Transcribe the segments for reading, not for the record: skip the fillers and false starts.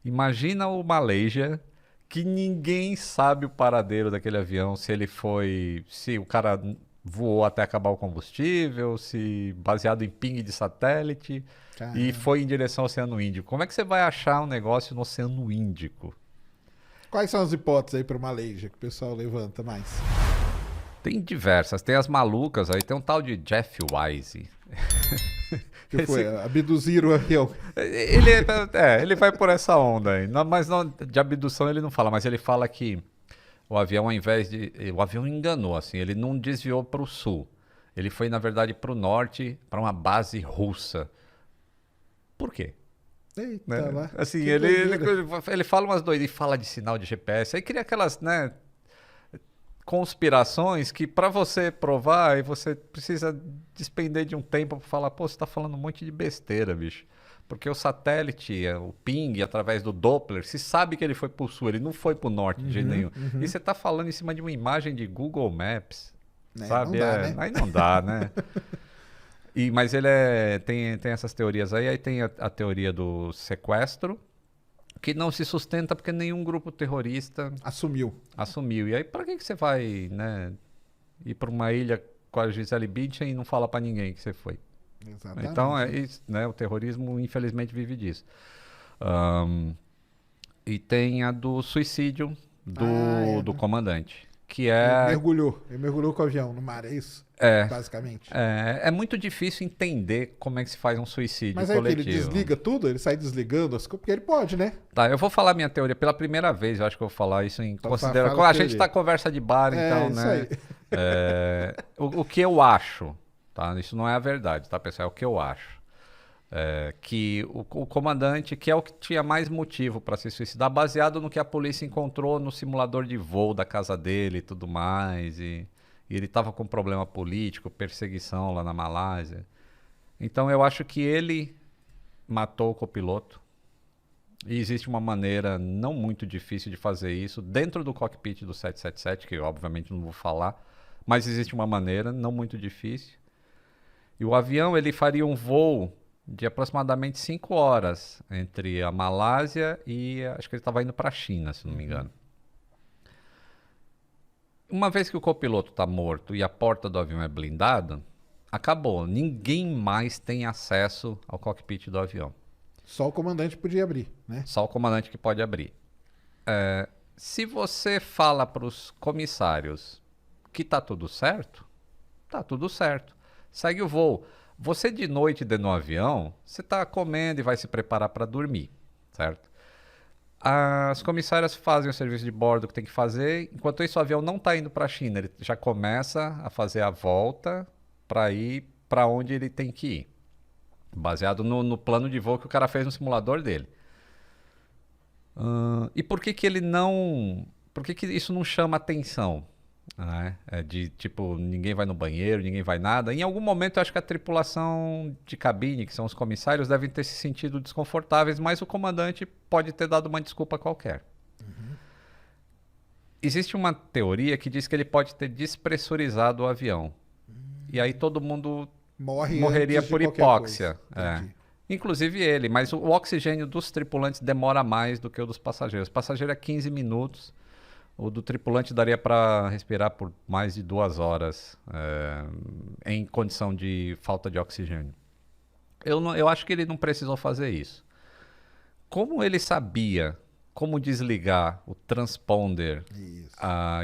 Imagina o Malaysia, que ninguém sabe o paradeiro daquele avião, se ele foi, se o cara voou até acabar o combustível, se baseado em ping de satélite e Caramba. foi em direção ao Oceano Índico. Como é que você vai achar um negócio no Oceano Índico? Quais são as hipóteses aí para Malaysia que o pessoal levanta mais? Tem diversas, tem as malucas, aí tem um tal de Jeff Wise. Que foi Esse, abduzir o avião. ele vai por essa onda aí. Mas não, de abdução ele não fala, mas ele fala que o avião, ao invés de. O avião enganou, assim, ele não desviou para o sul. Ele foi, na verdade, para o norte, para uma base russa. Por quê? Eita Né? lá. Assim, Que ele, doideira. ele fala umas doidas, ele fala de sinal de GPS, aí cria aquelas, né, conspirações que para você provar, aí você precisa despender de um tempo para falar, pô, você tá falando um monte de besteira, bicho. Porque o satélite, o ping, através do Doppler, se sabe que ele foi pro sul, ele não foi pro norte de jeito Uhum, nenhum. E uhum. você tá falando em cima de uma imagem de Google Maps, É, não sabe? dá, né? Aí não dá, né? Mas ele tem essas teorias aí tem a teoria do sequestro, que não se sustenta porque nenhum grupo terrorista Assumiu. assumiu. E aí, para que você vai, né, ir para uma ilha com a Gisele Bündchen e não falar para ninguém que você foi? Então, Exatamente. né, o terrorismo, infelizmente, vive disso. Ahn, e tem a do suicídio Ah, do comandante, que que ele é, mergulhou. Ele mergulhou com o avião no mar, é isso? é, Basicamente. é muito difícil entender como é que se faz um suicídio Mas aí o que? Ele coletivo. desliga tudo? Ele sai desligando as coisas? Porque ele pode, né? Tá, eu vou falar minha teoria pela primeira vez, eu acho que eu vou falar isso em Então consideração. fala a A gente tá teoria. conversa de bar, É, então, isso né? aí. O que eu acho, tá? Isso não é a verdade, tá, pessoal? É o que eu acho. Que o comandante, que é o que tinha mais motivo para se suicidar, baseado no que a polícia encontrou no simulador de voo da casa dele e tudo mais, e ele estava com problema político, perseguição lá na Malásia. Então eu acho que ele matou o copiloto. E existe uma maneira não muito difícil de fazer isso dentro do cockpit do 777, que eu obviamente não vou falar, mas existe uma maneira não muito difícil. E o avião ele faria um voo de aproximadamente 5 horas entre a Malásia e acho que ele estava indo para a China, se não me Uhum. engano. Uma vez que o copiloto está morto e a porta do avião é blindada, acabou. Ninguém mais tem acesso ao cockpit do avião. Só o comandante podia abrir, né? Só o comandante que pode abrir. Se você fala para os comissários que tá tudo certo, tá tudo certo. Segue o voo. Você de noite dentro do avião, você está comendo e vai se preparar para dormir, certo? As comissárias fazem o serviço de bordo que tem que fazer. Enquanto isso, o avião não está indo para a China. Ele já começa a fazer a volta para ir para onde ele tem que ir. Baseado no plano de voo que o cara fez no simulador dele. E por que que ele não... Por que que isso não chama atenção? Né? É de tipo, ninguém vai no banheiro, ninguém vai nada. Em algum momento eu acho que a tripulação de cabine, que são os comissários, devem ter se sentido desconfortáveis, mas o comandante pode ter dado uma desculpa qualquer. Existe uma teoria que diz que ele pode ter despressurizado o avião. E aí todo mundo Morre morreria antes de por qualquer coisa. hipóxia. É. Entendi. Inclusive ele, mas o oxigênio dos tripulantes demora mais do que o dos passageiros. O passageiro é 15 minutos, o do tripulante daria para respirar por mais de 2 horas em condição de falta de oxigênio. Eu acho que ele não precisou fazer isso. Como ele sabia como desligar o transponder Isso.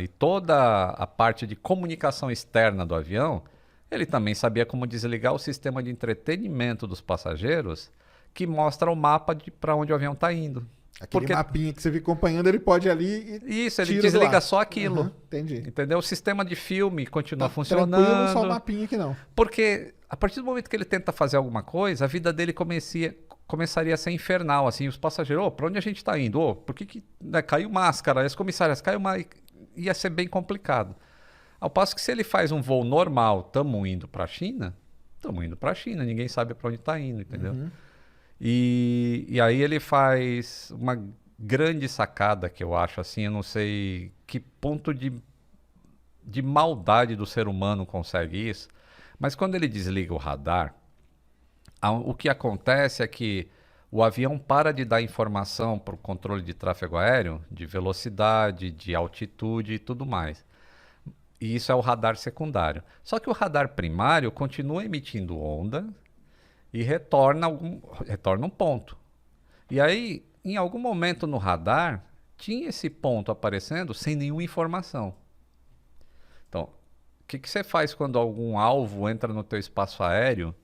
e toda a parte de comunicação externa do avião, ele também sabia como desligar o sistema de entretenimento dos passageiros, que mostra o mapa de para onde o avião está indo. Aquele Porque mapinha que você fica acompanhando, ele pode ir ali e isso, ele tira do desliga ar. só aquilo. Aham, entendi. Entendeu? O sistema de filme continua Tá tranquilo, só o funcionando. mapinha que não. Porque a partir do momento que ele tenta fazer alguma coisa, a vida dele começaria a ser infernal. Assim, os passageiros, para onde a gente está indo? Por que né, caiu máscara? As comissárias, caiu uma. Ia ser bem complicado. Ao passo que se ele faz um voo normal, estamos indo para a China, estamos indo para a China, ninguém sabe para onde está indo, entendeu? Uhum. E aí ele faz uma grande sacada que eu acho assim, eu não sei que ponto de maldade do ser humano consegue isso, mas quando ele desliga o radar, o que acontece é que o avião para de dar informação para o controle de tráfego aéreo, de velocidade, de altitude e tudo mais. E isso é o radar secundário. Só que o radar primário continua emitindo onda e retorna um ponto. E aí, em algum momento no radar, tinha esse ponto aparecendo sem nenhuma informação. Então, o que você faz quando algum alvo entra no teu espaço aéreo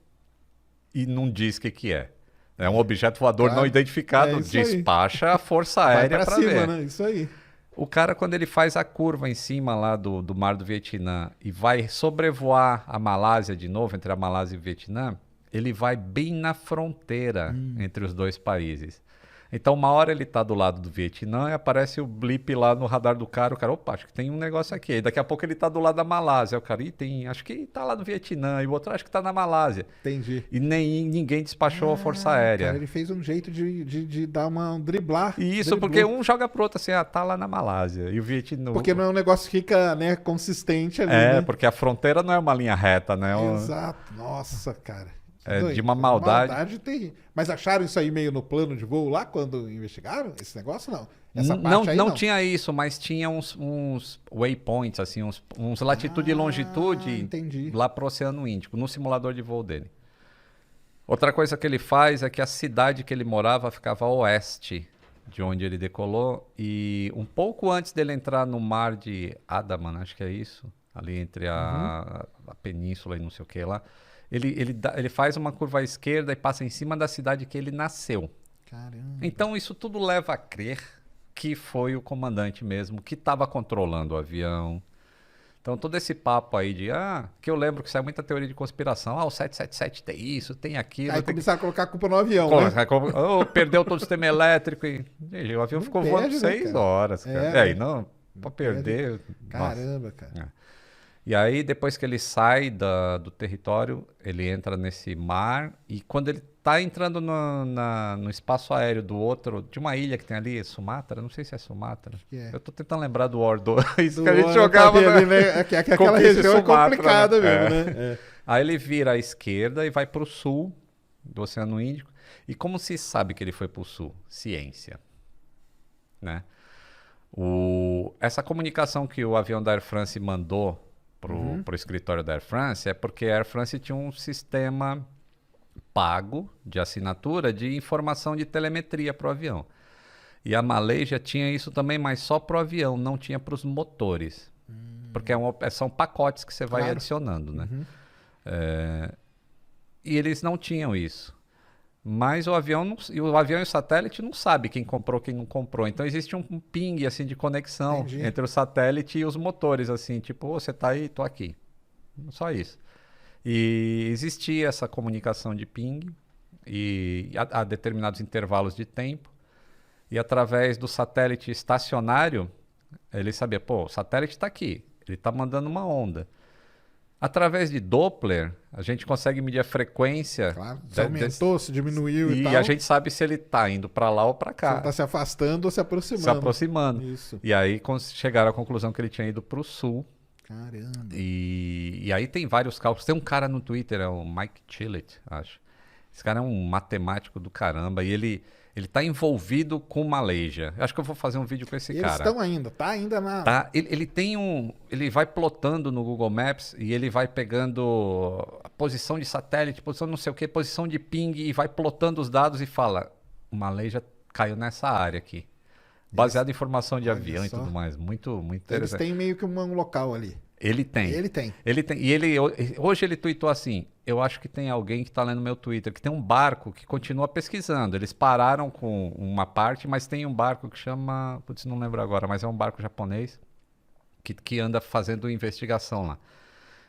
e não diz o que é? É um objeto voador não identificado, despacha a força aérea para ver. Né? Isso aí. O cara, quando ele faz a curva em cima lá do mar do Vietnã e vai sobrevoar a Malásia de novo, entre a Malásia e o Vietnã, ele vai bem na fronteira entre os dois países. Então, uma hora ele está do lado do Vietnã e aparece o blip lá no radar do cara. O cara, opa, acho que tem um negócio aqui. Aí daqui a pouco ele está do lado da Malásia. O cara, acho que está lá no Vietnã. E o outro, acho que está na Malásia. Entendi. E ninguém despachou a Força Aérea. Cara, ele fez um jeito de dar uma driblar. Isso, porque um joga pro outro assim, tá lá na Malásia. E o Vietnã... Porque não é um negócio que fica, né, consistente ali, né? né? Porque a fronteira não é uma linha reta, né? Exato. Nossa, cara. De uma maldade. Maldade terrível. Mas acharam isso aí meio no plano de voo lá quando investigaram esse negócio? Não. Não tinha isso, mas tinha uns waypoints, assim, uns latitude e longitude entendi. lá pro Oceano Índico, no simulador de voo dele. Outra coisa que ele faz é que a cidade que ele morava ficava a oeste de onde ele decolou. E um pouco antes dele entrar no mar de Andaman, acho que é isso, ali entre a península e não sei o que lá. Ele faz uma curva à esquerda e passa em cima da cidade que ele nasceu. Caramba. Então isso tudo leva a crer que foi o comandante mesmo que estava controlando o avião. Então todo esse papo aí que eu lembro que saiu muita teoria de conspiração. O 777 tem isso, tem aquilo. Aí começaram a colocar a culpa no avião, né? Perdeu todo o sistema elétrico. O avião ficou voando 6 horas, cara. Aí não, pra perder... Caramba, cara. E aí, depois que ele sai do território, ele entra nesse mar. E quando ele tá entrando no espaço aéreo de uma ilha que tem ali, Sumatra, não sei se é Sumatra. Eu tô tentando lembrar do War 2, que a gente jogava. Né? Aquela região Sumatra, é complicada mesmo, né? Aí ele vira à esquerda e vai pro sul do Oceano Índico. E como se sabe que ele foi pro sul? Ciência. Né? Essa comunicação que o avião da Air France mandou pro escritório da Air France é porque a Air France tinha um sistema pago de assinatura de informação de telemetria para o avião. E a Malaysia tinha isso também, mas só para o avião, não tinha para os motores. Porque são pacotes que você vai adicionando, né? E eles não tinham isso. Mas o avião e o satélite não sabe quem comprou, quem não comprou. Então existe um ping assim de conexão entre o satélite e os motores, assim, tipo, você tá aí, tô aqui. Só isso. E existia essa comunicação de ping e a determinados intervalos de tempo. E através do satélite estacionário, ele sabia, o satélite está aqui, ele está mandando uma onda. Através de Doppler, a gente consegue medir a frequência. Claro, se aumentou, se diminuiu e tal. E a gente sabe se ele está indo para lá ou para cá. Se ele está se afastando ou se aproximando. Se aproximando. Isso. E aí chegaram à conclusão que ele tinha ido para o sul. Caramba. E aí tem vários cálculos. Tem um cara no Twitter, é o Mike Chillett, acho. Esse cara é um matemático do caramba e ele está envolvido com Malaysia. Eu acho que eu vou fazer um vídeo com esse cara. Eles estão ainda, tá ainda na... Tá, ele vai plotando no Google Maps e ele vai pegando a posição de satélite, posição não sei o que, posição de ping e vai plotando os dados e fala, o Malaysia caiu nessa área aqui. Baseado em informação de avião e tudo mais. Muito, muito interessante. Eles têm meio que um local ali. Ele tem. E hoje ele tweetou assim, eu acho que tem alguém que está lendo meu Twitter, que tem um barco que continua pesquisando. Eles pararam com uma parte, mas tem um barco que chama... Putz, não lembro agora, mas é um barco japonês que anda fazendo investigação lá.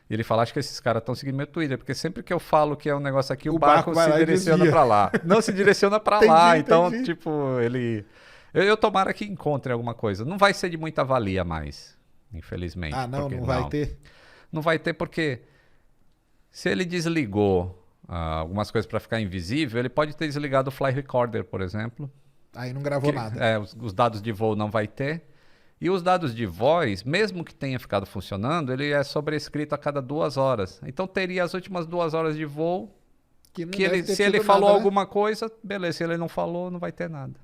E ele fala, acho que esses caras estão seguindo meu Twitter, porque sempre que eu falo que é um negócio aqui, o barco se direciona para lá. Não, se direciona para lá. Então, tipo, ele... Eu tomara que encontre alguma coisa. Não vai ser de muita valia mais, infelizmente. Não vai ter? Não vai ter porque se ele desligou algumas coisas para ficar invisível, ele pode ter desligado o Fly Recorder, por exemplo. Aí não gravou nada. Os dados de voo não vai ter. E os dados de voz, mesmo que tenha ficado funcionando, ele é sobrescrito a cada 2 horas. Então teria as últimas 2 horas de voo Que não Que deve ele, ter se ele tido falou nada, né? alguma coisa, beleza. Se ele não falou, não vai ter nada.